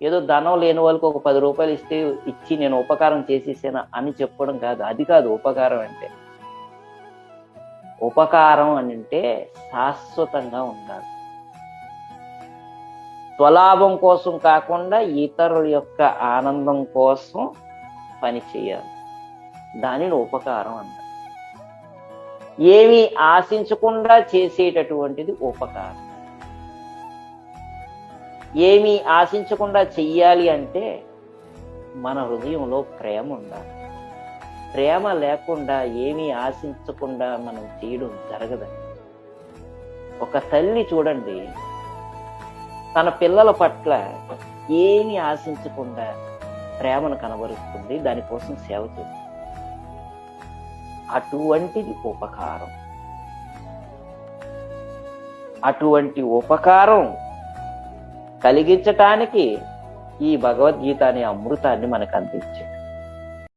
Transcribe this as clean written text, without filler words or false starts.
ఏదో ధనం లేని వాళ్ళకి ఒక 10 రూపాయలు ఇచ్చి నేను ఉపకారం చేసేసాను అని చెప్పడం కాదు. అది కాదు ఉపకారం అంటే. ఉపకారం అని అంటే శాశ్వతంగా ఉండాలి. స్వలాభం కోసం కాకుండా ఇతరుల యొక్క ఆనందం కోసం పని చేయాలి. దానిని ఉపకారం అన్నారు. ఏమీ ఆశించకుండా చేసేటటువంటిది ఉపకారం. ఏమీ ఆశించకుండా చెయ్యాలి అంటే మన హృదయంలో ప్రేమ ఉండాలి. ప్రేమ లేకుండా ఏమీ ఆశించకుండా మనం చేయడం జరగదండి. ఒక తల్లి చూడండి, తన పిల్లల పట్ల ఏమీ ఆశించకుండా ప్రేమను కనబరుస్తుంది, దానికోసం సేవ చేస్తుంది. అటువంటిది ఉపకారం. అటువంటి ఉపకారం కలిగించటానికి ఈ భగవద్గీత అనే అమృతాన్ని మనకు అందించాడు.